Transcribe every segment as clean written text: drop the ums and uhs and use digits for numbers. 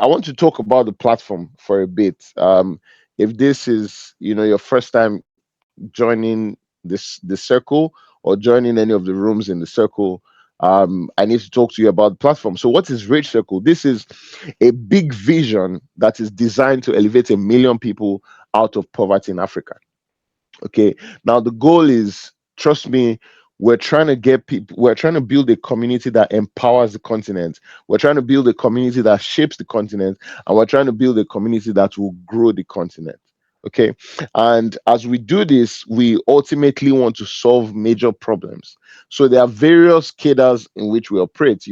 I want to talk about the platform for a bit. If this is, your first time joining this circle or joining any of the rooms in the circle, I need to talk to you about the platform. So, what is Rich Circle? This is a big vision that is designed to elevate 1 million people out of poverty in Africa. Okay. Now the goal is, trust me, we're trying to build a community that empowers the continent. We're trying to build a community that shapes the continent, and we're trying to build a community that will grow the continent. Okay. And as we do this, we ultimately want to solve major problems. So there are various cadres in which we operate.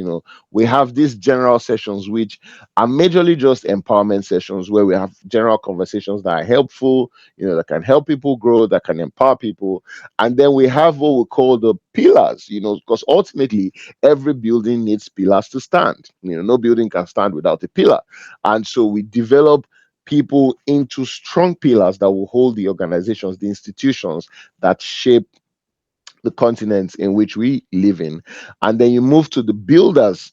We have these general sessions, which are majorly just empowerment sessions where we have general conversations that are helpful, that can help people grow, that can empower people. And then we have what we call the pillars, because ultimately every building needs pillars to stand. No building can stand without a pillar. And so we develop people into strong pillars that will hold the organizations, the institutions that shape the continents in which we live in. And then you move to the builders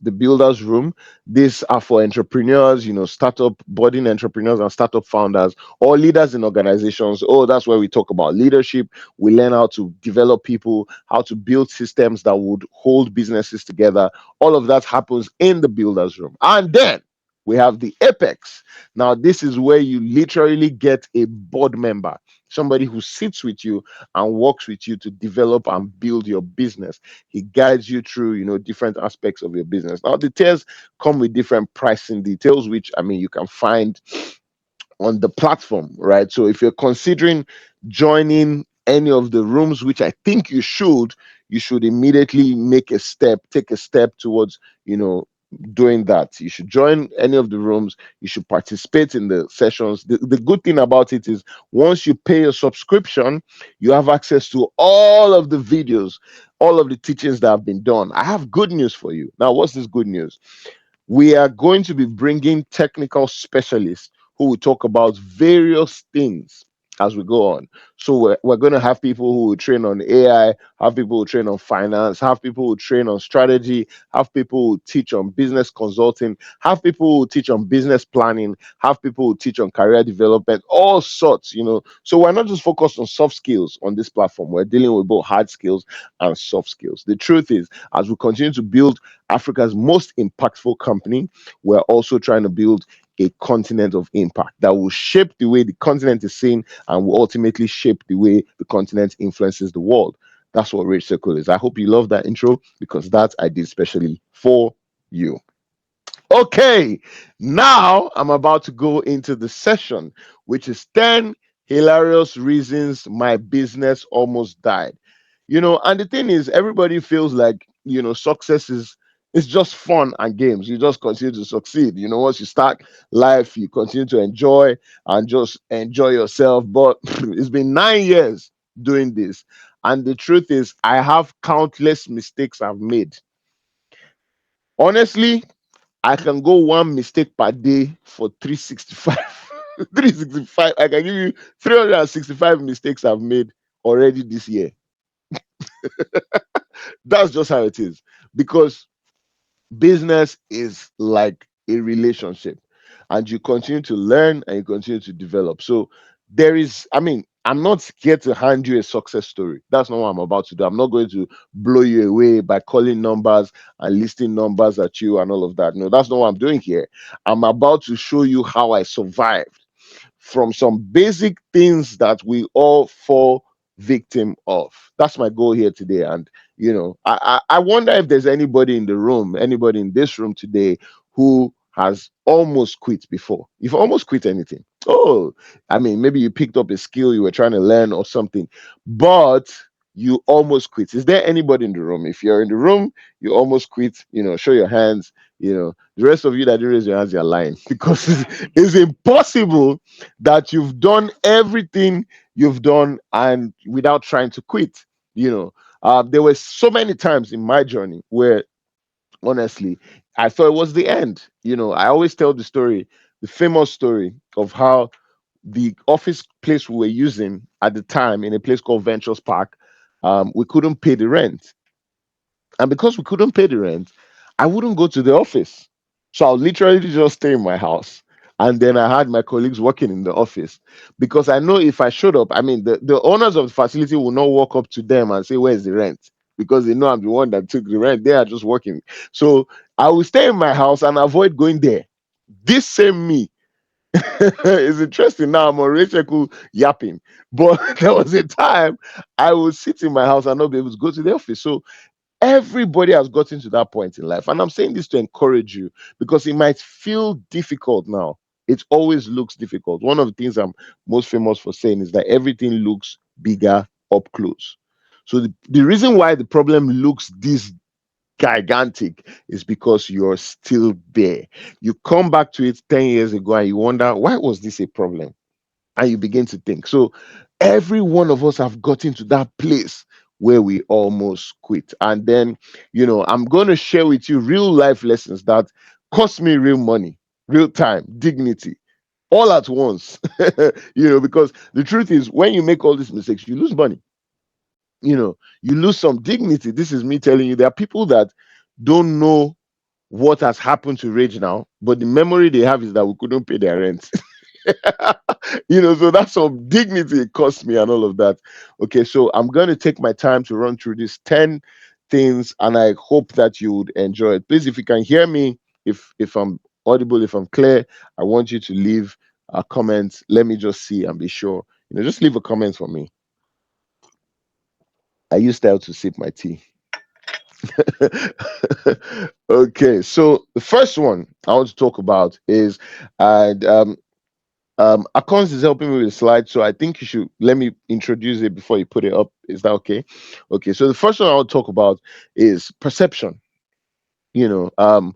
room. These are for entrepreneurs, startup budding entrepreneurs and startup founders, or leaders in organizations. Oh, that's where we talk about leadership. We learn how to develop people, how to build systems that would hold businesses together. All of that happens in the builders room. And then we have the apex. Now, this is where you literally get a board member, somebody who sits with you and works with you to develop and build your business. He guides you through, different aspects of your business. Now, the tiers come with different pricing details, which you can find on the platform, right? So if you're considering joining any of the rooms, which I think you should immediately take a step towards, doing that. You should join any of the rooms. You should participate in the sessions. The good thing about it is, once you pay a subscription, you have access to all of the videos, all of the teachings that have been done. I have good news for you. Now, what's this good news? We are going to be bringing technical specialists who will talk about various things as we go on. So we're going to have people who will train on AI, have people who train on finance, have people who train on strategy, have people who teach on business consulting, have people who teach on business planning, have people who teach on career development, all sorts. So we're not just focused on soft skills on this platform. We're dealing with both hard skills and soft skills. The truth is, as we continue to build Africa's most impactful company, we're also trying to build a continent of impact that will shape the way the continent is seen and will ultimately shape the way the continent influences the world. That's what Rich Circle is. I hope you love that intro, because that I did specially for you. Okay, now I'm about to go into the session, which is 10 hilarious reasons my business almost died. And the thing is, everybody feels like, success is it's just fun and games. You just continue to succeed. Once you start life, you continue to enjoy and just enjoy yourself. But it's been 9 years doing this. And the truth is, I have countless mistakes I've made. Honestly, I can go one mistake per day for 365. 365. I can give you 365 mistakes I've made already this year. That's just how it is. Because business is like a relationship, and you continue to learn and you continue to develop. So I'm not here to hand you a success story. That's not what I'm about to do. I'm not going to blow you away by calling numbers and listing numbers at you and all of that. No, that's not what I'm doing here. I'm about to show you how I survived from some basic things that we all fall victim of. That's my goal here today. And I wonder if there's anybody in the room, anybody in this room today, who has almost quit before. You've almost quit anything. Oh, maybe you picked up a skill you were trying to learn or something, but you almost quit. Is there anybody in the room? If you're in the room, you almost quit, show your hands. The rest of you that didn't raise your hands, you're lying, because it's impossible that you've done everything you've done and without trying to quit. There were so many times in my journey where, honestly, I thought it was the end. I always tell the famous story of how the office place we were using at the time, in a place called Ventures Park, we couldn't pay the rent. And because we couldn't pay the rent, I wouldn't go to the office. So I'll literally just stay in my house. And then I had my colleagues working in the office because I know if I showed up, I mean, the owners of the facility will not walk up to them and say, "Where's the rent?" Because they know I'm the one that took the rent. They are just working. So I will stay in my house and avoid going there. This same me is interesting. Now I'm on Rachel yapping. But there was a time I would sit in my house and not be able to go to the office. So everybody has gotten to that point in life. And I'm saying this to encourage you because it might feel difficult now. It always looks difficult. One of the things I'm most famous for saying is that everything looks bigger up close. So the reason why the problem looks this gigantic is because you're still there. You come back to it 10 years ago and you wonder, why was this a problem? And you begin to think. So every one of us have gotten to that place where we almost quit. And then, I'm going to share with you real life lessons that cost me real money, real time, dignity, all at once. Because the truth is, when you make all these mistakes, you lose money. You lose some dignity. This is me telling you, there are people that don't know what has happened to Rage now, but the memory they have is that we couldn't pay their rent. So that's some dignity it cost me and all of that. Okay, so I'm going to take my time to run through these 10 things and I hope that you would enjoy it. Please, if you can hear me, if I'm audible, if I'm clear, I want you to leave a comment. Let me just see and be sure. Just leave a comment for me. I used to sip my tea. Okay, so the first one I want to talk about is, and Akons is helping me with the slide, so I think you should let me introduce it before you put it up. Is that okay? Okay, so the first one I want to talk about is perception. You know,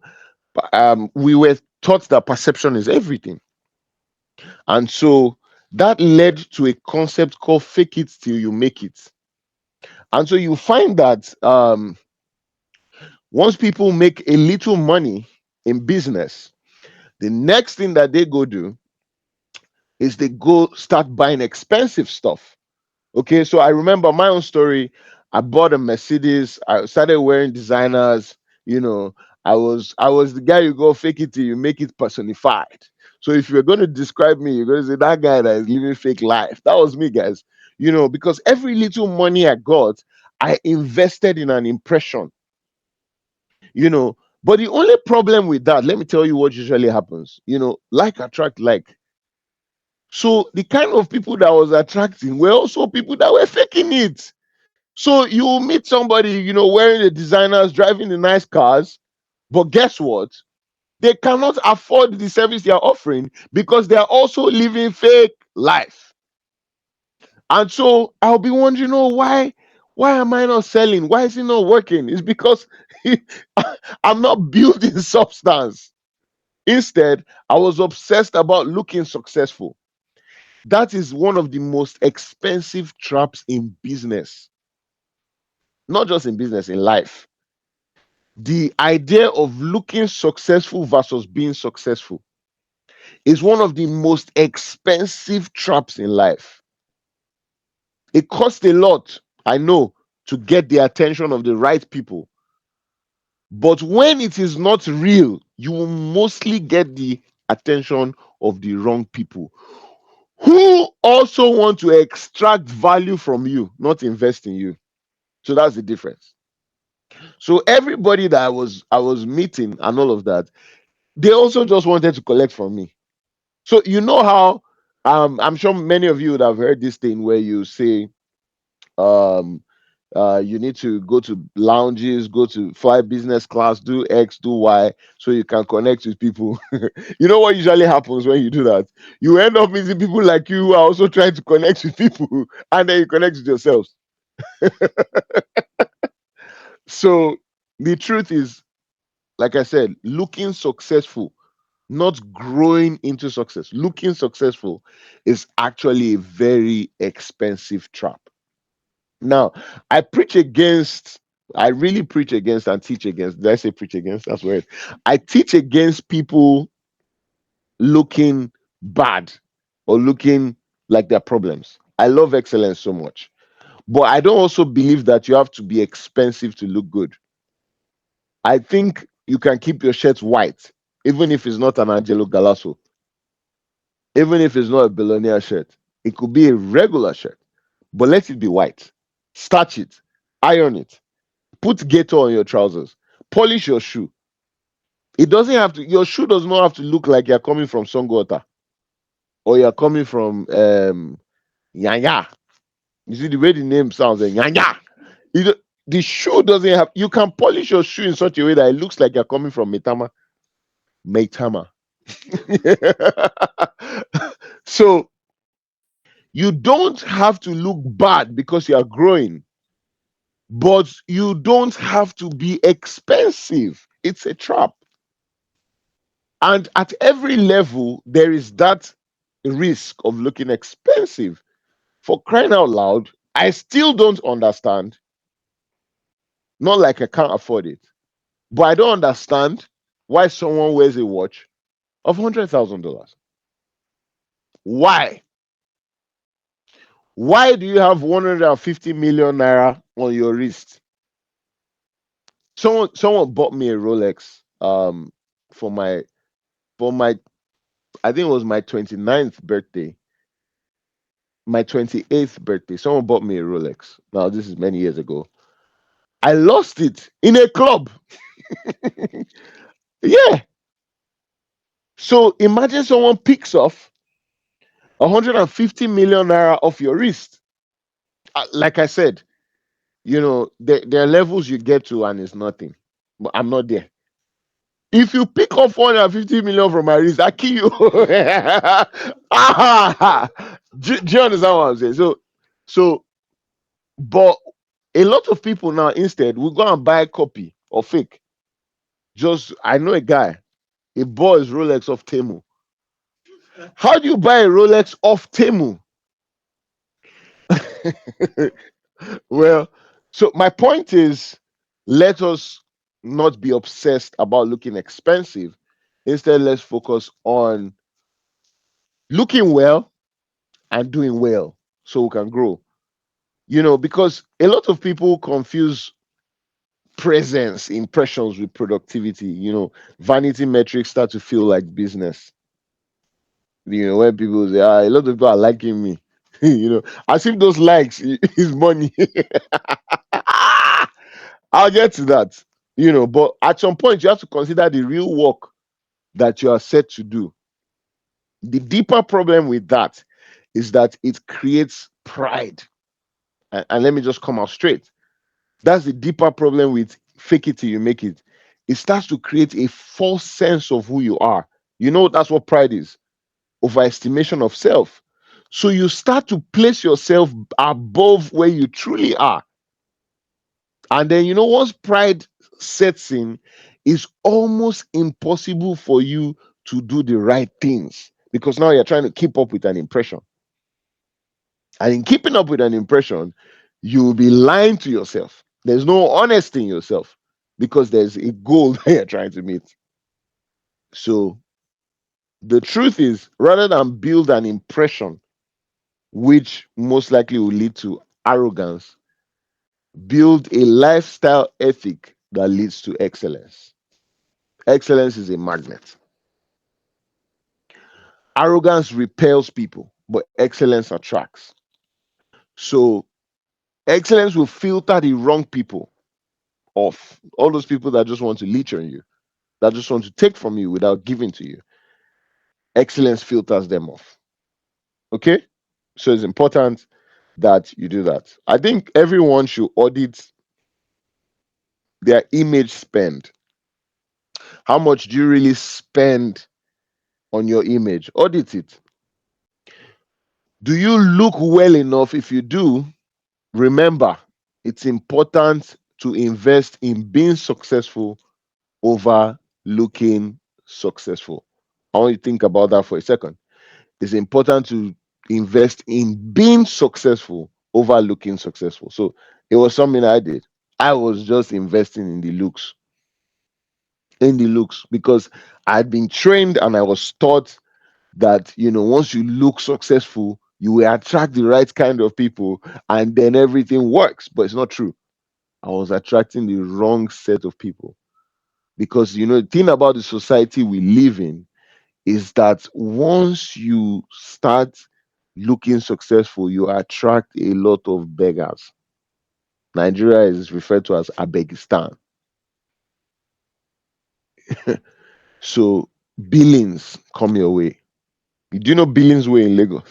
we were taught that perception is everything, and so that led to a concept called "fake it till you make it." And so you find that once people make a little money in business, the next thing that they go do is they go start buying expensive stuff. Okay, so I remember my own story. I bought a Mercedes. I started wearing designers. You know, I was the guy you go fake it till you make it personified. So if you're going to describe me, you're going to say that guy that is living fake life. That was me, guys. Because every little money I got, I invested in an impression. You know, but the only problem with that, let me tell you what usually happens. Like attract like. So the kind of people that was attracting were also people that were faking it. So you will meet somebody, wearing the designers, driving the nice cars, but guess what? They cannot afford the service they are offering because they are also living fake life. And so I'll be wondering, why am I not selling? Why is it not working? It's because I'm not building substance. Instead, I was obsessed about looking successful. That is one of the most expensive traps in business, not just in business, in life. The idea of looking successful versus being successful is one of the most expensive traps in life. It costs a lot, I know, to get the attention of the right people. But when it is not real, you will mostly get the attention of the wrong people who also want to extract value from you, not invest in you. So that's the difference. So everybody that I was meeting and all of that, they also just wanted to collect from me. So you know how I'm sure many of you would have heard this thing where you say um you need to go to lounges, go to fly business class, do X, do Y, so you can connect with people. You know what usually happens when you do that? You end up meeting people like you who are also trying to connect with people, and then you connect with yourselves. So the truth is, like I said, looking successful, not growing into success. Looking successful is actually a very expensive trap. Now, I preach against, I really preach against and teach against. Did I say preach against? That's weird. I teach against people looking bad or looking like their problems. I love excellence so much. But I don't also believe that you have to be expensive to look good. I think you can keep your shirt white even if it's not an Angelo Galasso, even if it's not a billionaire shirt. It could be a regular shirt, but let it be white. Starch it, iron it, put gator on your trousers, polish your shoe. It doesn't have to. Your shoe does not have to look like you're coming from Songota or you're coming from Yanya. You see the way the name sounds, Yanya. The shoe doesn't have. You can polish your shoe in such a way that it looks like you're coming from Metama. Metama. So you don't have to look bad because you are growing, but you don't have to be expensive. It's a trap. And at every level, there is that risk of looking expensive. For crying out loud, I still don't understand. Not like I can't afford it, but I don't understand why someone wears a watch of $100,000. Why? Why do you have 150 million naira on your wrist? Someone bought me a Rolex for my I think it was my 29th birthday, my 28th birthday. Someone bought me a Rolex. Now this is many years ago. I lost it in a club. Yeah. So imagine someone picks off 150 million naira off your wrist. Like I said, there are levels you get to and it's nothing. But I'm not there. If you pick up 450 million from my wrist, I kill you. Ah, do you understand what I'm saying? So, but a lot of people now instead will go and buy a copy or fake. Just I know a guy, he bought his Rolex off Temu. How do you buy a Rolex off Temu? Well, so my point is, let us not be obsessed about looking expensive. Instead, let's focus on looking well and doing well so we can grow. Because a lot of people confuse presence, impressions with productivity. Vanity metrics start to feel like business. When people say, a lot of people are liking me, as if those likes is money. I'll get to that. But at some point, you have to consider the real work that you are set to do. The deeper problem with that is that it creates pride. And let me just come out straight. That's the deeper problem with fake it till you make it. It starts to create a false sense of who you are. That's what pride is, overestimation of self. So you start to place yourself above where you truly are. And then, once pride sets in, it's almost impossible for you to do the right things because now you're trying to keep up with an impression. And in keeping up with an impression, you will be lying to yourself. There's no honesty in yourself because there's a goal that you're trying to meet. So the truth is, rather than build an impression, which most likely will lead to arrogance, build a lifestyle ethic that leads to excellence. Excellence is a magnet. Arrogance repels people, but excellence attracts. So excellence will filter the wrong people off. All those people that just want to leech on you, that just want to take from you without giving to you. Excellence filters them off. Okay? So it's important that you do that. I think everyone should audit their image spend. How much do you really spend on your image? Audit it. Do you look well enough? If you do, remember it's important to invest in being successful over looking successful. I want you to think about that for a second. It's important to invest in being successful over looking successful. So it was something I did. I was just investing in the looks because I'd been trained and I was taught that once you look successful, you will attract the right kind of people and then everything works. But it's not true. I was attracting the wrong set of people. Because the thing about the society we live in is that once you start looking successful, you attract a lot of beggars. Nigeria is referred to as Abegistan. So billings come your way. Do you know Billings Way in Lagos?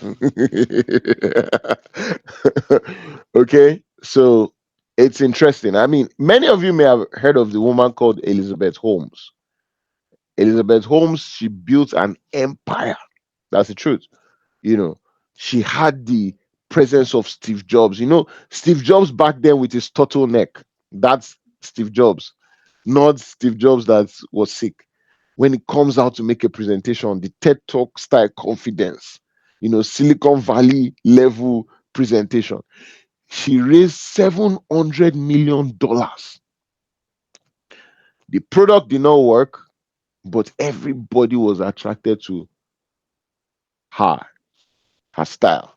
Okay, so it's interesting. I mean, many of you may have heard of the woman called Elizabeth Holmes. Elizabeth Holmes, she built an empire. That's the truth. You know, she had the presence of Steve Jobs. Steve Jobs back then with his turtleneck. That's Steve Jobs, not Steve Jobs that was sick. When it comes out to make a presentation, the TED Talk style confidence, Silicon Valley level presentation. She raised $700 million. The product did not work, but everybody was attracted to her, her style.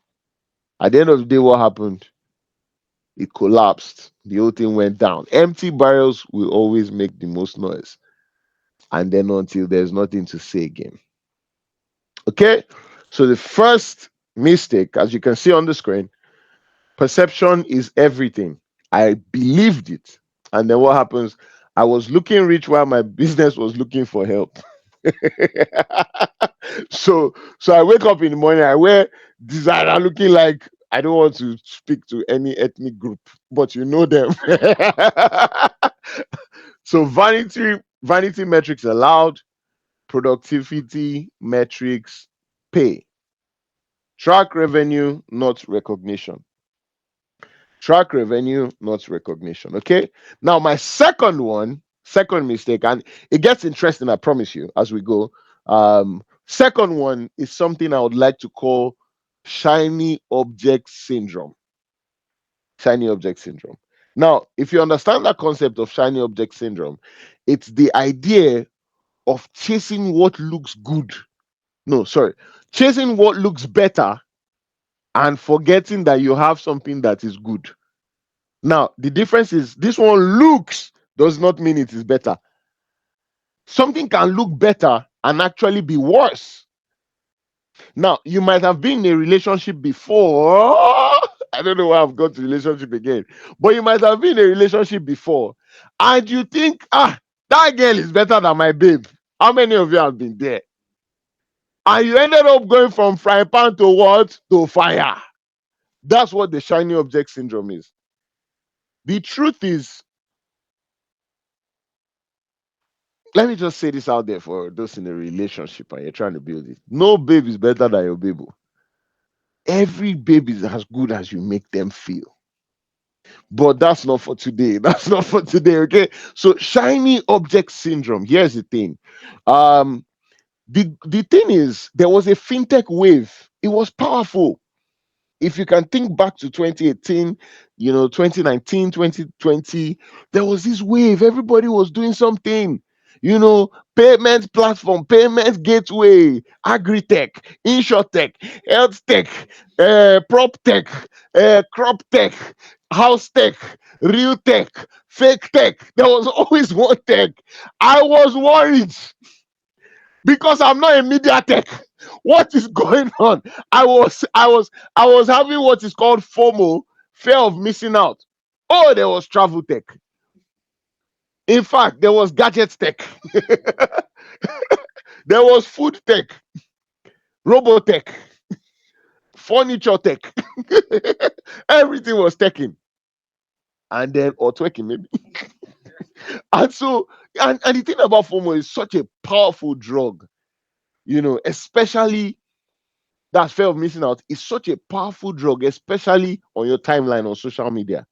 At the end of the day, what happened? It collapsed. The whole thing went down. Empty barrels will always make the most noise. And then until there's nothing to say again. Okay? So the first mistake, as you can see on the screen, perception is everything. I believed it. And then what happens? I was looking rich while my business was looking for help. So I wake up in the morning, I wear designer looking like I don't want to speak to any ethnic group, but you know them. So vanity metrics allowed, productivity metrics pay. Track revenue, not recognition. Track revenue, not recognition. Okay. Now, my second mistake, and it gets interesting, I promise you, as we go. Second one is something I would like to call shiny object syndrome. Shiny object syndrome. Now, if you understand that concept of shiny object syndrome, it's the idea of chasing what looks good. No, sorry, chasing what looks better and forgetting that you have something that is good. Now, the difference is this one looks does not mean it is better. Something can look better and actually be worse. Now, you might have been in a relationship before. I don't know why I've got to relationship again, but you might have been in a relationship before, and you think, that girl is better than my babe. How many of you have been there? And you ended up going from frying pan to what? To fire. That's what the shiny object syndrome is. The truth is, let me just say this out there for those in a relationship and you're trying to build it. No babe is better than your babe. Every babe is as good as you make them feel. But that's not for today. That's not for today. Okay. So shiny object syndrome. Here's the thing. Um, the thing is, there was a fintech wave. It was powerful. If you can think back to 2018, 2019, 2020, there was this wave. Everybody was doing something. Payment platform, payment gateway, agri-tech, insure-tech, health tech, prop tech, crop tech, house tech, real tech, fake tech. There was always one tech. I was worried because I'm not a media tech. What is going on? I was having what is called FOMO, fear of missing out. Oh, there was travel tech. In fact, there was gadget tech. There was food tech, robotech, furniture tech. Everything was teching. And then or twerking maybe. And so and the thing about FOMO is such a powerful drug, especially that fear of missing out is such a powerful drug, especially on your timeline on social media.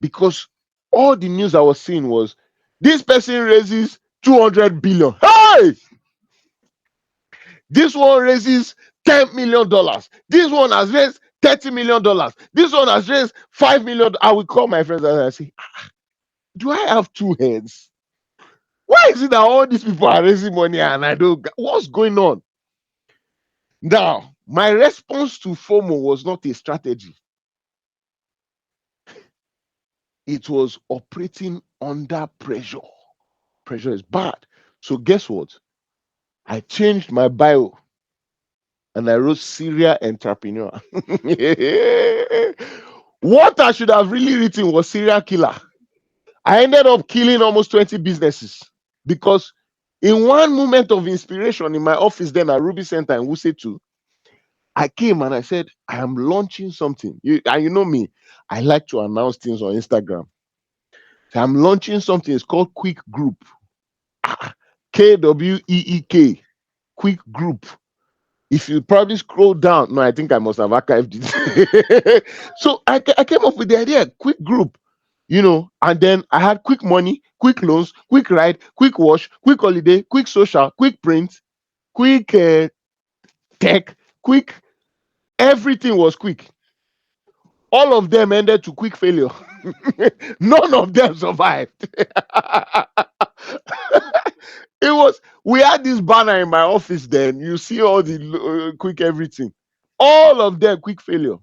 Because all the news I was seeing was this person raises 200 billion. Hey! This one raises $10 million. This one has raised $30 million. This one has raised $5 million. I will call my friends and I say, do I have two heads? Why is it that all these people are raising money and I don't? What's going on? Now, my response to FOMO was not a strategy. It was operating under pressure. Pressure is bad. So guess what? I changed my bio and I wrote serial entrepreneur. What I should have really written was serial killer. I ended up killing almost 20 businesses because in one moment of inspiration in my office then at Ruby Center in Wuse 2, I came and I said, I am launching something. And you know me, I like to announce things on Instagram. So I'm launching something. It's called Quick Group. KWEEK. Quick Group. If you probably scroll down, no, I think I must have archived it. So I came up with the idea, Quick Group, and then I had quick money, quick loans, quick ride, quick wash, quick holiday, quick social, quick print, quick tech, quick. Everything was quick. All of them ended to quick failure. None of them survived. It was, we had this banner in my office then. You see all the quick everything. All of them quick failure.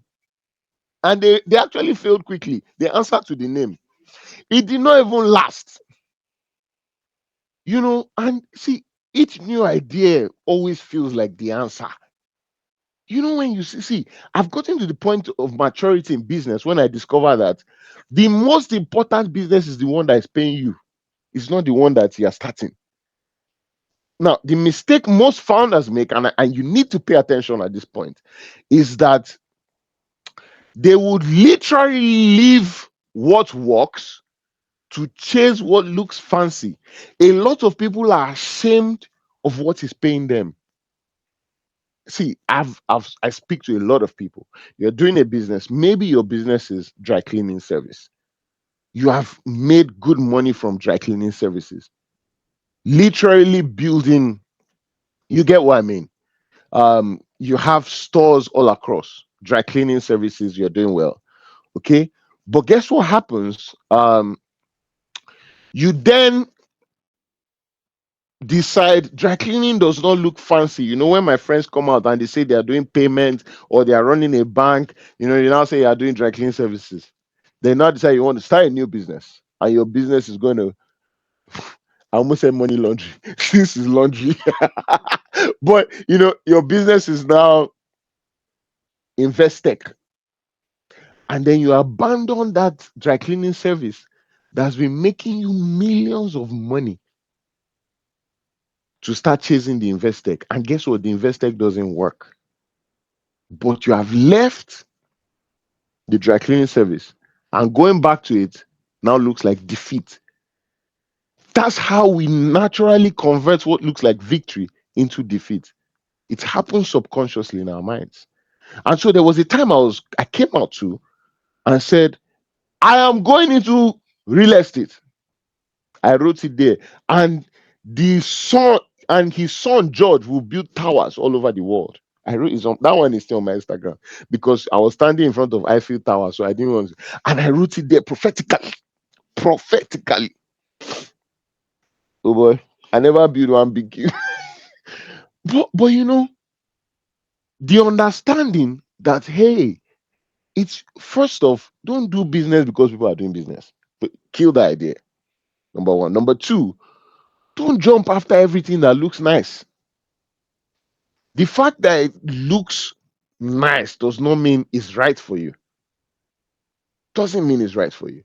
And they actually failed quickly. They answered to the name. It did not even last. And see, each new idea always feels like the answer. When you see, I've gotten to the point of maturity in business when I discover that the most important business is the one that is paying you. It's not the one that you are starting. Now, the mistake most founders make, and you need to pay attention at this point, is that they would literally leave what works to chase what looks fancy. A lot of people are ashamed of what is paying them. See, I speak to a lot of people. You're doing a business. Maybe your business is dry cleaning service. You have made good money from dry cleaning services. Literally building. You get what I mean? You have stores all across dry cleaning services. You're doing well, okay. But guess what happens? You then decide dry cleaning does not look fancy. When my friends come out and they say they are doing payment or they are running a bank, you now say you are doing dry cleaning services. They now decide you want to start a new business, and your business is going to, I almost said money laundry. This is laundry. But your business is now Investec, and then you abandon that dry cleaning service that's been making you millions of money to start chasing the Investec. And guess what? The Investec doesn't work. But you have left the dry cleaning service, and going back to it now looks like defeat. That's how we naturally convert what looks like victory into defeat. It happens subconsciously in our minds. And so there was a time I came out to and said, I am going into real estate. I wrote it there. And the son and his son George will build towers all over the world. I wrote it on that one is still on my Instagram because I was standing in front of Eiffel Tower, so I didn't want to, and I wrote it there prophetically. Prophetically. Oh boy, I never built one big. But the understanding that hey, it's first off, don't do business because people are doing business. But kill the idea. Number one. Number two, don't jump after everything that looks nice. The fact that it looks nice does not mean it's right for you. Doesn't mean it's right for you.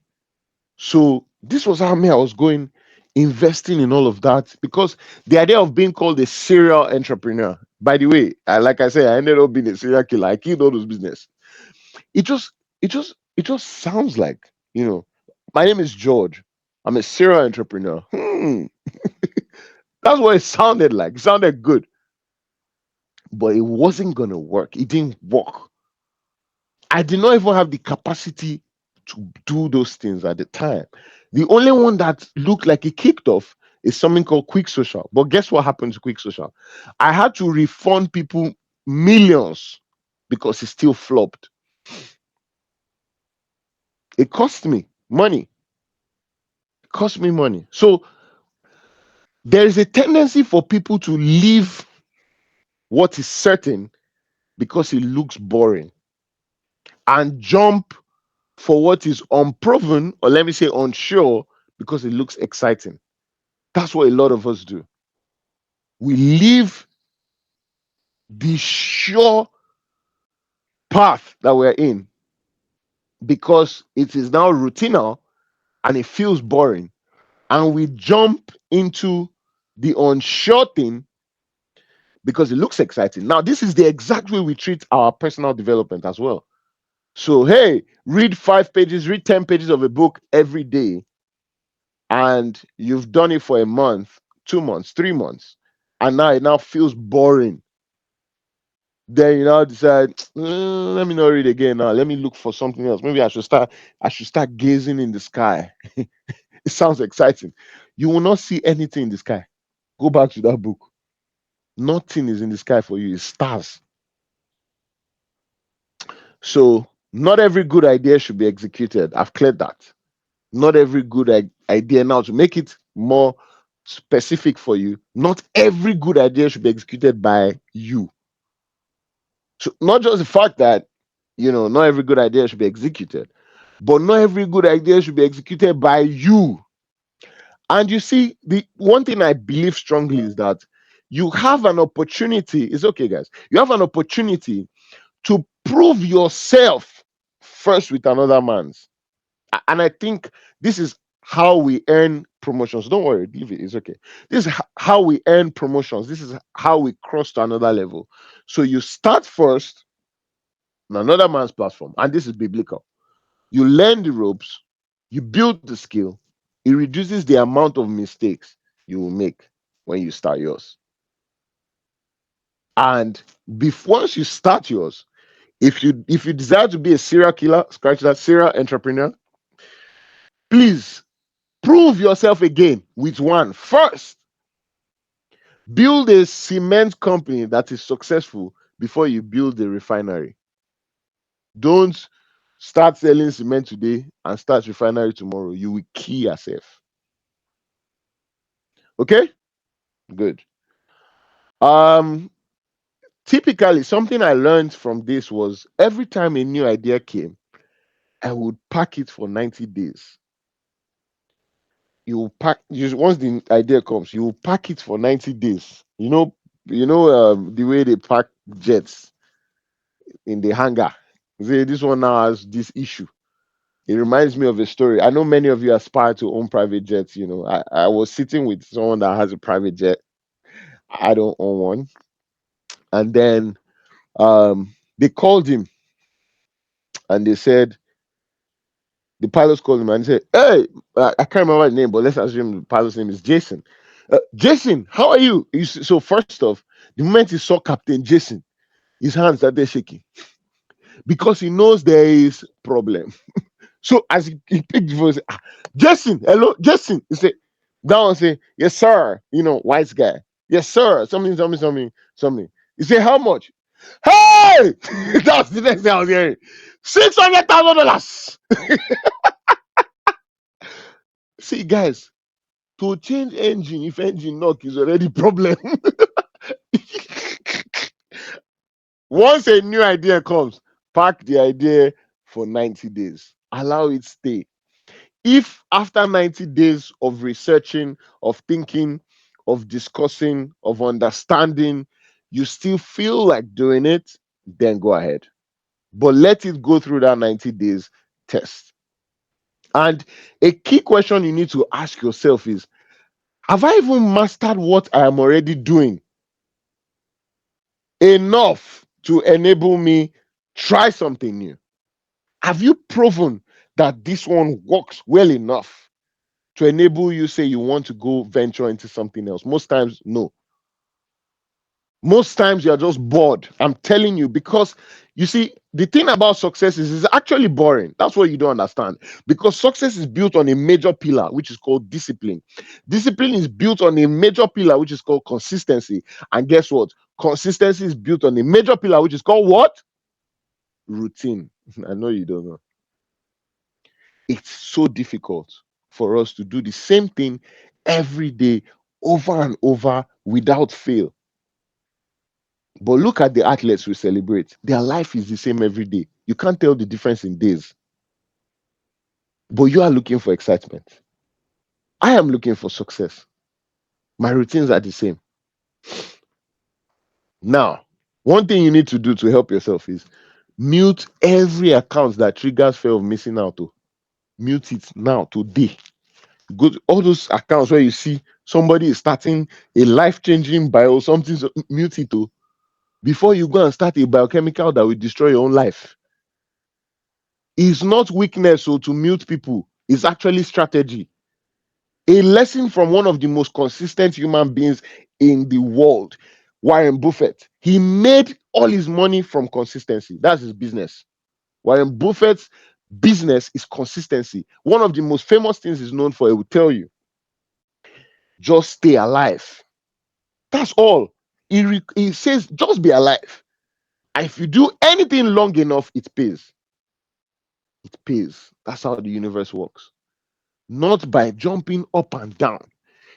So this was how I was going, investing in all of that because the idea of being called a serial entrepreneur. By the way, like I said, I ended up being a serial killer. I killed all those business. It just, it just sounds like my name is George. I'm a serial entrepreneur. That's what it sounded like. It sounded good, but it wasn't gonna work. It didn't work. I did not even have the capacity to do those things at the time. The only one that looked like it kicked off is something called Quick Social. But guess what happened to Quick Social? I had to refund people millions because it still flopped. It cost me money. It cost me money. So there is a tendency for people to leave what is certain because it looks boring and jump for what is unproven, or let me say unsure, because it looks exciting. That's what a lot of us do. We leave the sure path that we're in because it is now routinal and it feels boring. And we jump into the unsure thing because it looks exciting. Now, this is the exact way we treat our personal development as well. So, hey, read 5 pages, read 10 pages of a book every day, and you've done it for a month, 2 months, 3 months, and now it now feels boring. Then you now decide, let me not read again now. Let me look for something else. Maybe I should start gazing in the sky. It sounds exciting. You will not see anything in the sky. Go back to that book. Nothing is in the sky for you. It's stars. So not every good idea should be executed. I've cleared that. Not every good idea. Now, to make it more specific for you, not every good idea should be executed by you. So not just the fact that not every good idea should be executed, but not every good idea should be executed by you. And you see, the one thing I believe strongly is that you have an opportunity. It's okay, guys. You have an opportunity to prove yourself first with another man's. And I think this is how we earn promotions. Don't worry, leave it. It's okay. This is how we earn promotions. This is how we cross to another level. So you start first on another man's platform, and this is biblical. You learn the ropes, you build the skill, it reduces the amount of mistakes you will make when you start yours. And before you start yours, if you desire to be a serial killer, scratch that, serial entrepreneur, please prove yourself again with one. First, build a cement company that is successful before you build a refinery. Don't start selling cement today and start refinery tomorrow. You will kill yourself. Okay? Good. Um, Typically, something I learned from this was every time a new idea came, I would pack it for 90 days. Once the idea comes, you will pack it for 90 days. The way they pack jets in the hangar. Say this one now has this issue. It reminds me of a story. I know many of you aspire to own private jets. I was sitting with someone that has a private jet. I don't own one. And then they called him and they said, the pilots called him and said, "Hey, I can't remember the name, but let's assume the pilot's name is Jason. Jason, how are you?" So first off, the moment he saw Captain Jason, his hands started shaking because he knows there is problem. So as he picked the voice, Jason, hello, Jason. He said, that one say, "Yes, sir." Wise guy. "Yes, sir." Something, something, something, something. He said, "How much?" "Hey!" That's the next thing I was hearing. $600,000. See, guys, to change engine, if engine knock is already problem. Once a new idea comes, pack the idea for 90 days. Allow it stay. If after 90 days of researching, of thinking, of discussing, of understanding, you still feel like doing it, then go ahead. But let it go through that 90 days test. And a key question you need to ask yourself is, have I even mastered what I am already doing enough to enable me try something new? Have you proven that this one works well enough to enable you say you want to go venture into something else? Most times, no. Most times you're just bored. I'm telling you, because you see, the thing about success is it's actually boring. That's what you don't understand. Because success is built on a major pillar, which is called discipline. Discipline is built on a major pillar, which is called consistency. And guess what? Consistency is built on a major pillar, which is called what? Routine. I know you don't know. It's so difficult for us to do the same thing every day, over and over, without fail. But look at the athletes we celebrate. Their life is the same every day. You can't tell the difference in days. But you are looking for excitement. I am looking for success. My routines are the same. Now, one thing you need to do to help yourself is mute every account that triggers fear of missing out. To mute it now, today. Go to all those accounts where you see somebody is starting a life-changing bio, something, mute it to before you go and start a biochemical that will destroy your own life. It's not weakness, so to mute people, it's actually strategy. A lesson from one of the most consistent human beings in the world, Warren Buffett. He made all his money from consistency. That's his business. Warren Buffett's business is consistency. One of the most famous things he's known for, he will tell you, just stay alive. That's all. He says, just be alive. And if you do anything long enough, it pays. It pays. That's how the universe works. Not by jumping up and down.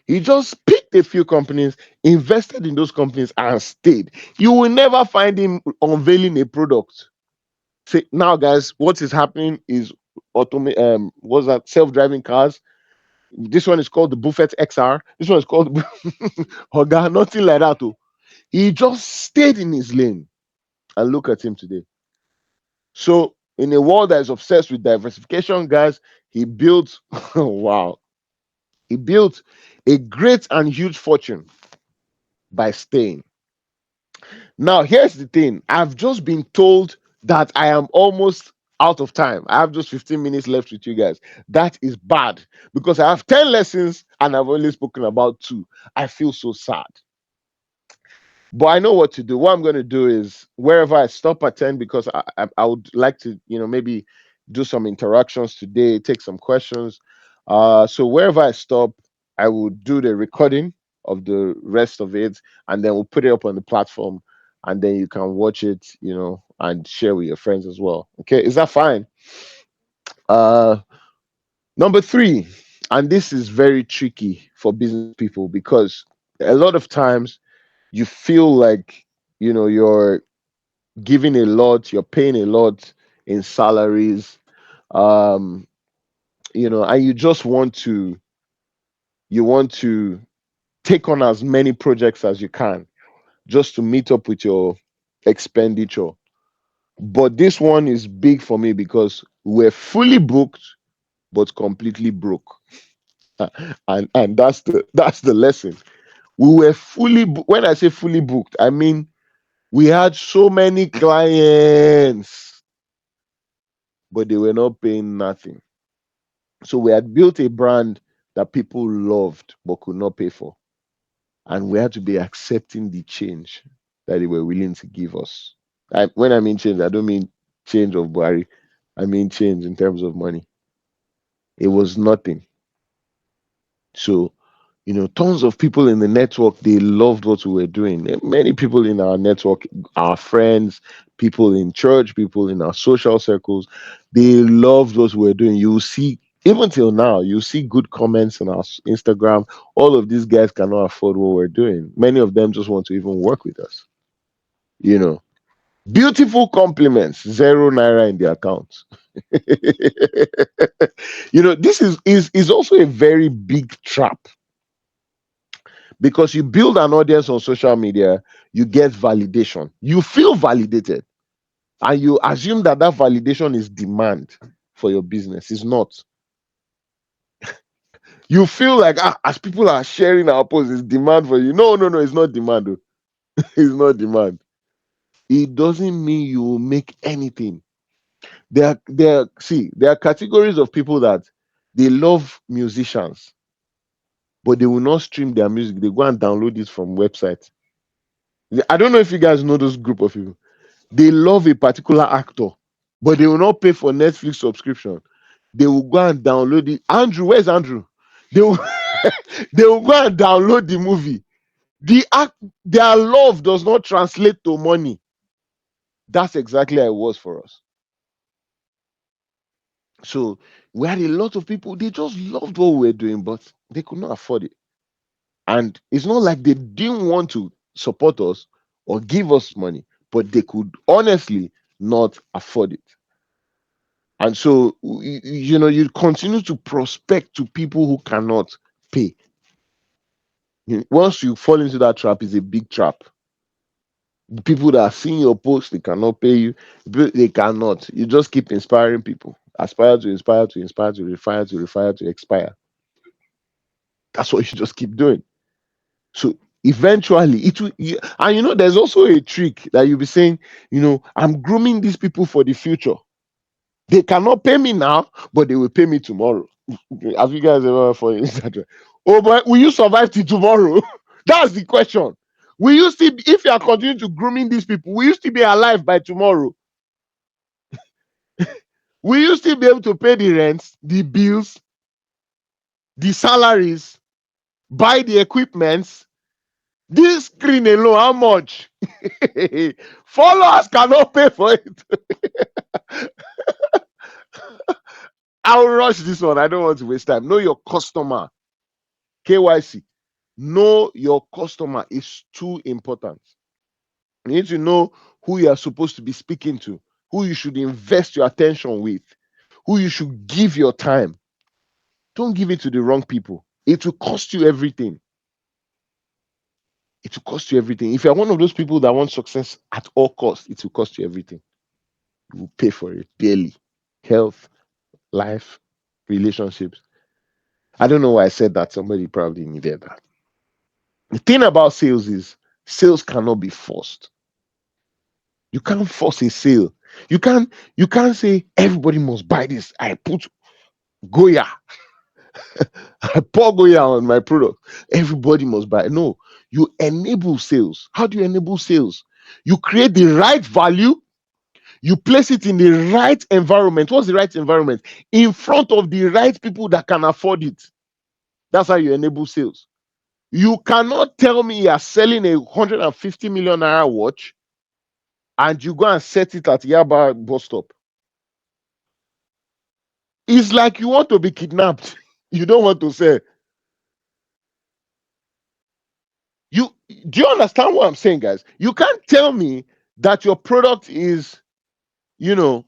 He just picked a few companies, invested in those companies, and stayed. You will never find him unveiling a product. Say now, guys, what is happening is what's that? Self-driving cars. This one is called the Buffett XR. This one is called Hoga. Nothing like that. Too. He just stayed in his lane, and look at him today. So, in a world that is obsessed with diversification, guys, he built. Wow, he built a great and huge fortune by staying. Now, here's the thing. I've just been told that I am almost out of time. I have just 15 minutes left with you guys. That is bad because I have 10 lessons and I've only spoken about two. I feel so sad. But I know what to do. What I'm going to do is wherever I stop at 10, because I would like to, maybe do some interactions today, take some questions. So wherever I stop, I will do the recording of the rest of it, and then we'll put it up on the platform, and then you can watch it, and share with your friends as well. Okay, is that fine? Uh, Number three, and this is very tricky for business people because a lot of times you feel like you're giving a lot, you're paying a lot in salaries, um, and you want to take on as many projects as you can just to meet up with your expenditure. But this one is big for me because we're fully booked but completely broke. And that's the lesson. We were when I say fully booked, I mean we had so many clients, but they were not paying nothing. So we had built a brand that people loved but could not pay for. And we had to be accepting the change that they were willing to give us. When I mean change, I don't mean change of Buhari. I mean change in terms of money. It was nothing. So, tons of people in the network, they loved what we were doing. Many people in our network, our friends, people in church, people in our social circles, they loved what we were doing. You will see, even till now, you see good comments on our Instagram. All of these guys cannot afford what we're doing. Many of them just want to even work with us. You know, Beautiful compliments, 0 naira in the account. This is also a very big trap because you build an audience on social media, you get validation, you feel validated, and you assume that validation is demand for your business. It's not. You feel like as people are sharing our posts, it's demand for you. No, no, no, it's not demand. Oh. It's not demand. It doesn't mean you will make anything. There are categories of people that they love musicians, but they will not stream their music. They go and download it from websites. I don't know if you guys know those group of people. They love a particular actor, but they will not pay for Netflix subscription. They will go and download it. Andrew, where's Andrew? They will, they will go and download the movie. Their love does not translate to money. That's exactly how it was for us. So we had a lot of people, they just loved what we were doing, but they could not afford it. And it's not like they didn't want to support us or give us money, but they could honestly not afford it. And so, you continue to prospect to people who cannot pay. Once you fall into that trap, it's a big trap. People that are seeing your post, they cannot pay you. They cannot. You just keep inspiring people. Aspire to inspire to inspire to refire to refire to expire. That's what you just keep doing. So eventually it will, and there's also a trick that you'll be saying, I'm grooming these people for the future. They cannot pay me now, but they will pay me tomorrow. Have you guys ever for Instagram? Oh, but will you survive till tomorrow? That's the question. Will you still, if you are continuing to grooming these people, will you still be alive by tomorrow? Will you still be able to pay the rents, the bills, the salaries, buy the equipments? This screen alone, how much? Followers cannot pay for it. I'll rush this one. I don't want to waste time. Know your customer. KYC. Know your customer is too important. You need to know who you are supposed to be speaking to, who you should invest your attention with, who you should give your time. Don't give it to the wrong people. It will cost you everything. It will cost you everything. If you're one of those people that want success at all costs, it will cost you everything. You will pay for it daily. Health, life, relationships. I don't know why I said that. Somebody probably needed that. The thing about sales is sales cannot be forced. You can't force a sale. You can't say everybody must buy this. I put Goya. I pour Goya on my product. Everybody must buy. No, you enable sales. How do you enable sales? You create the right value, you place it in the right environment. What's the right environment? In front of the right people that can afford it. That's how you enable sales. You cannot tell me you are selling a 150 million naira watch and you go and set it at Yaba bus stop. It's like you want to be kidnapped. You don't want to sell. You do you understand what I'm saying, guys? You can't tell me that your product is, you know,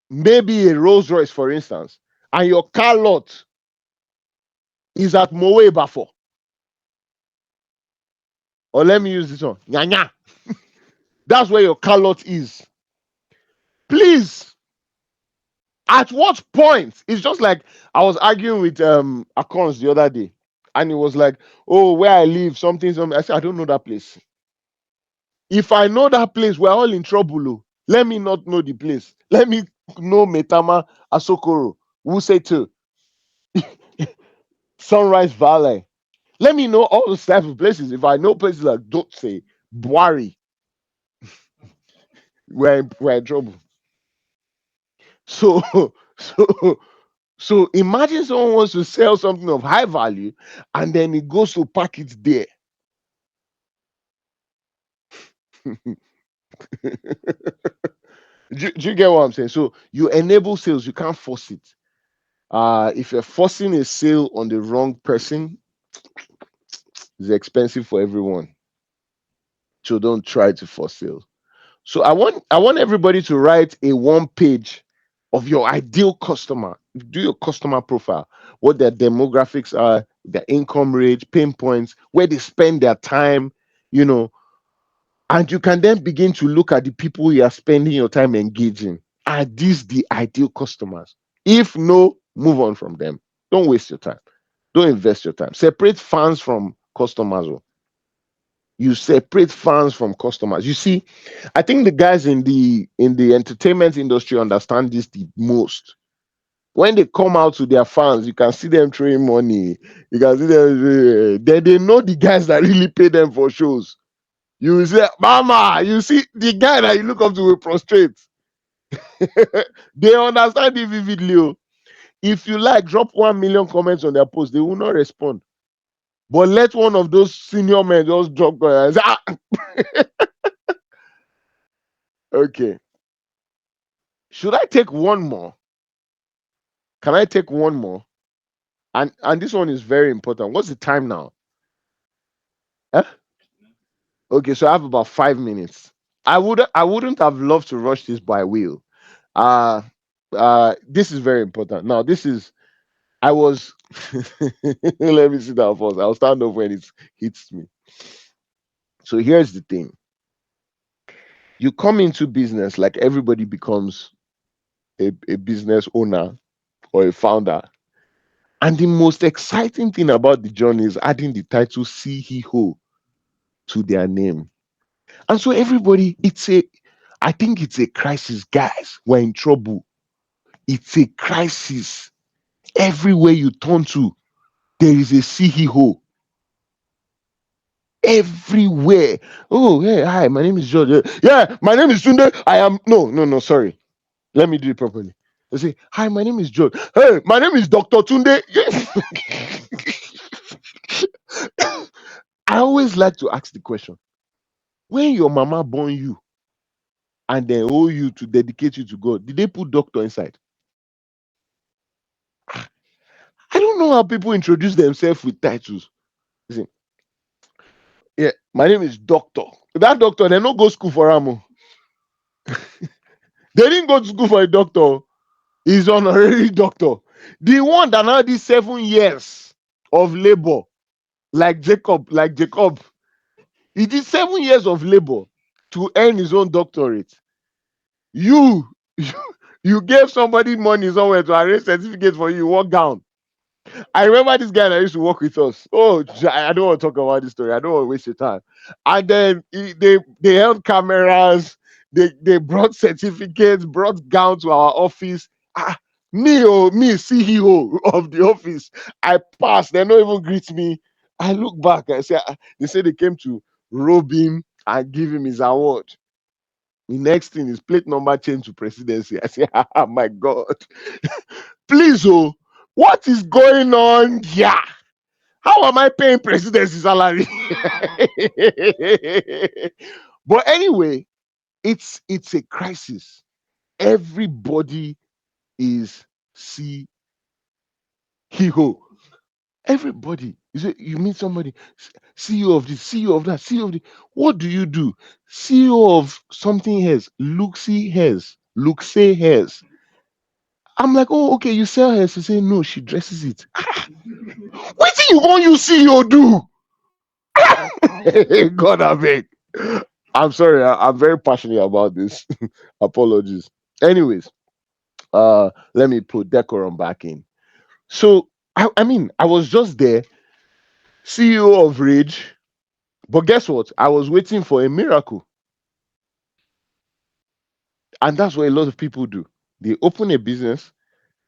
maybe a Rolls Royce, for instance, and your car lot is at Moe Bafo. Or let me use this one. Nyanya. That's where your car lot is. Please, at what point? It's just like I was arguing with Akons the other day, and he was like, "Oh, where I live, something, something." I said, "I don't know that place. If I know that place, we're all in trouble. Oh. Let me not know the place. Let me know Metama, Asokoro, Wusetu, Sunrise Valley. Let me know all those type of places. If I know places like don't say Bwari, we're in trouble." So so so imagine someone wants to sell something of high value and then he goes to pack it there. Do you get what I'm saying? So you enable sales, you can't force it. If you're forcing a sale on the wrong person, it's expensive for everyone. So don't try to force sales. So I want everybody to write a one page of your ideal customer. Do your customer profile, what their demographics are, their income range, pain points, where they spend their time, you know, and you can then begin to look at the people you are spending your time engaging. Are these the ideal customers? If no, move on from them. Don't waste your time. Don't invest your time. Separate fans from customers. Oh. You separate fans from customers. You see, I think the guys in the entertainment industry understand this the most. When they come out to their fans, you can see them throwing money. You can see them. They know the guys that really pay them for shows. You will say, "Mama," you see the guy that you look up to will prostrate. They understand it vividly. Oh. If you like, drop 1 million comments on their post, they will not respond. But let one of those senior men just drop and say, "Ah, okay." Should I take one more? Can I take one more? And this one is very important. What's the time now? Eh? Okay, so I have about 5 minutes. I wouldn't have loved to rush this, but I will. Uh this is very important. Now, this is I was Let me sit down first. I'll stand up when it hits me. So here's the thing: you come into business like everybody becomes a business owner or a founder. And the most exciting thing about the journey is adding the title CEO to their name. And so everybody, I think it's a crisis, guys. We're in trouble. It's a crisis. Everywhere you turn to, there is a CEO. Everywhere. Oh, yeah, hi, my name is George. Yeah, my name is Sunday. I am no, no, no, sorry. Let me do it properly. They say, hi, my name is George. Hey, my name is Dr. Tunde. I always like to ask the question: when your mama born you and they owe you to dedicate you to God, did they put doctor inside? I don't know how people introduce themselves with titles. Listen, yeah, my name is Doctor. That doctor, they don't go school for Amo. They didn't go to school for a doctor. He's honorary doctor. The one that now did 7 years of labor, like Jacob, he did 7 years of labor to earn his own doctorate. You, you gave somebody money somewhere to arrange certificate for you. You walk down. I remember this guy that used to work with us. Oh, I don't want to talk about this story. I don't want to waste your time. And then they held cameras. They brought certificates, brought gown to our office. Ah, me, CEO of the office. I passed. They don't even greet me. I look back. I say, they say they came to robe him and give him his award. The next thing is plate number change to presidency. I say, ah, my God, please, oh, what is going on here? How am I paying presidency salary? But anyway, it's a crisis. Everybody is CEO. Everybody. You meet somebody, CEO of this, CEO of that, CEO of the. What do you do? CEO of something else, Luxy hairs, Luxe hairs. I'm like, oh, okay, you sell hairs. She say, no, she dresses it. What do you want you CEO do? God, I beg. I'm sorry. I'm very passionate about this. Apologies. Anyways, let me put decorum back in. So, I mean, I was just there, CEO of Rage, but guess what? I was waiting for a miracle, and that's what a lot of people do. They open a business,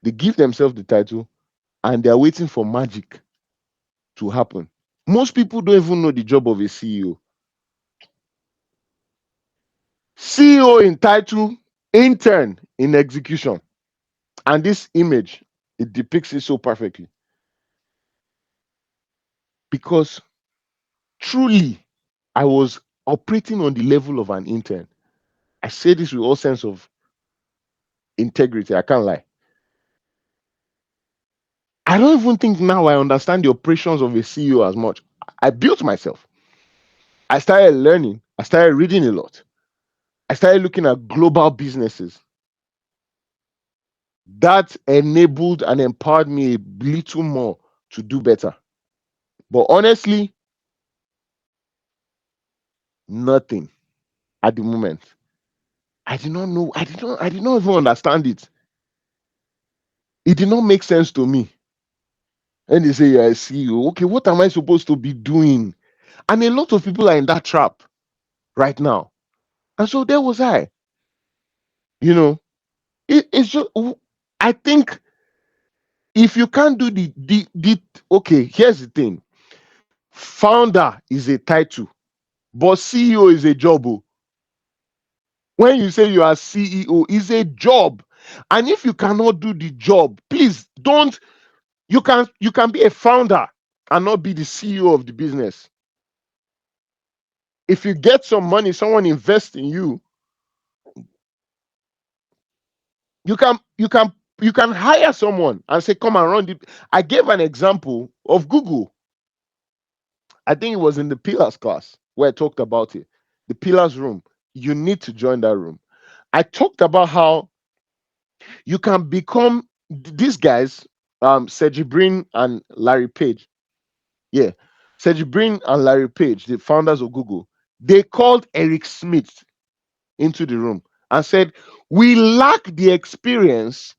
they give themselves the title, and they are waiting for magic to happen. Most people don't even know the job of a CEO. CEO in title, intern in execution. And this image, it depicts it so perfectly. Because truly, I was operating on the level of an intern. I say this with all sense of integrity. I can't lie. I don't even think now I understand the operations of a CEO as much. I built myself. I started learning. I started reading a lot. I started looking at global businesses. That enabled and empowered me a little more to do better. But honestly, nothing at the moment. I did not know. I did not even understand it. It did not make sense to me. And they say, yeah, I see you. Okay, what am I supposed to be doing? And a lot of people are in that trap right now. And so there was I. You know, it's just, I think if you can't do okay, here's the thing: founder is a title, but CEO is a job. Oh. When you say you are CEO, is a job. And if you cannot do the job, please don't. You can be a founder and not be the CEO of the business. If you get some money, someone invests in you, you can hire someone and say, come and run the. I gave an example of Google. I think it was in the pillars class where I talked about it. The pillars room. You need to join that room. I talked about how you can become these guys. Sergey Brin and Larry Page. Yeah, Sergey Brin and Larry Page, the founders of Google, they called Eric Smith into the room and said, "We lack the experience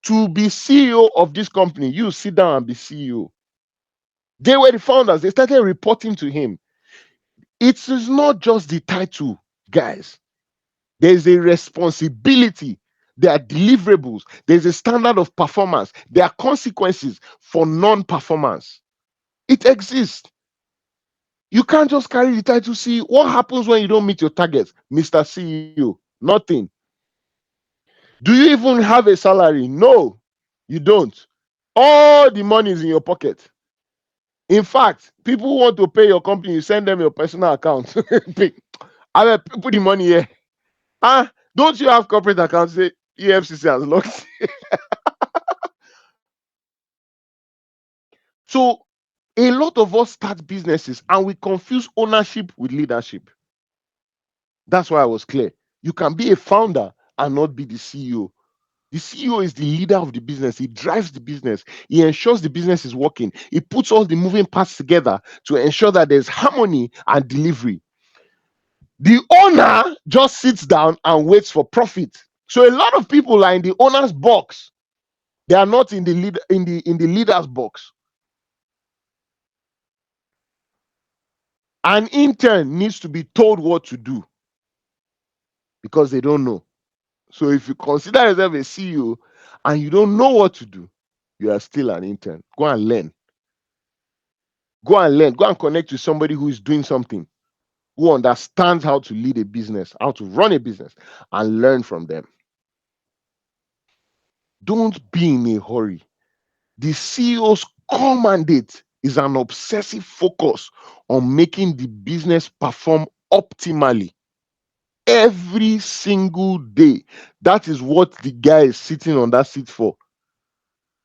to be CEO of this company. You sit down and be CEO." They were the founders. They started reporting to him. It is not just the title, guys. There's a responsibility. There are deliverables. There's a standard of performance. There are consequences for non-performance. It exists. You can't just carry the title CEO. What happens when you don't meet your targets, Mr. CEO? Nothing. Do you even have a salary? No, you don't. All the money is in your pocket. In fact, people who want to pay your company, you send them your personal account. I will put the money here. Ah, don't you have corporate accounts? Say EFCC has locked. So a lot of us start businesses and we confuse ownership with leadership. That's why I was clear. You can be a founder and not be the CEO. The CEO is the leader of the business. He drives the business. He ensures the business is working. He puts all the moving parts together to ensure that there's harmony and delivery. The owner just sits down and waits for profit. So a lot of people are in the owner's box. They are not in the leader's box. An intern needs to be told what to do because they don't know. So if you consider yourself a CEO and you don't know what to do, you are still an intern. Go and learn. Go and learn. Go and connect with somebody who is doing something, who understands how to lead a business, how to run a business, and learn from them. Don't be in a hurry. The CEO's core mandate is an obsessive focus on making the business perform optimally every single day. That is what the guy is sitting on that seat for.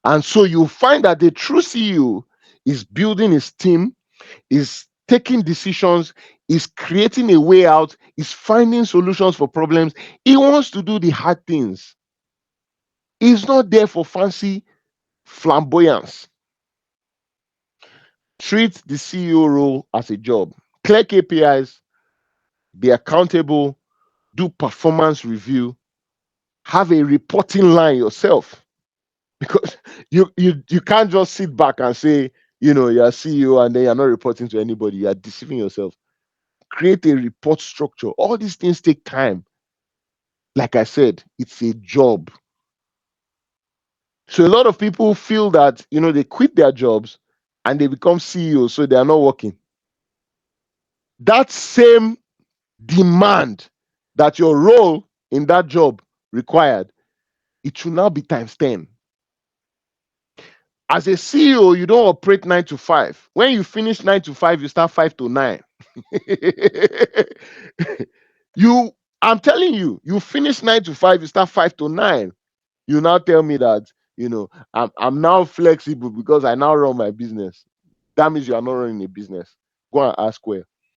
And so you find that the true CEO is building his team, is taking decisions, is creating a way out, is finding solutions for problems. He wants to do the hard things. He's not there for fancy flamboyance. Treat the CEO role as a job. Clear KPIs, be accountable, do performance review, have a reporting line yourself. Because you can't just sit back and say, you're CEO and then you're not reporting to anybody. You're deceiving yourself. Create a report structure. All these things take time. Like I said, it's a job. So a lot of people feel that they quit their jobs and they become CEOs, so they are not working. That same demand that your role in that job required, it should now be times 10. As a CEO, you don't operate 9 to 5. When you finish 9 to 5, you start 5 to 9. you, I'm telling you, you finish 9 to 5, you start 5 to 9. You now tell me that I'm now flexible because I now run my business. That means you are not running a business. Go and ask where.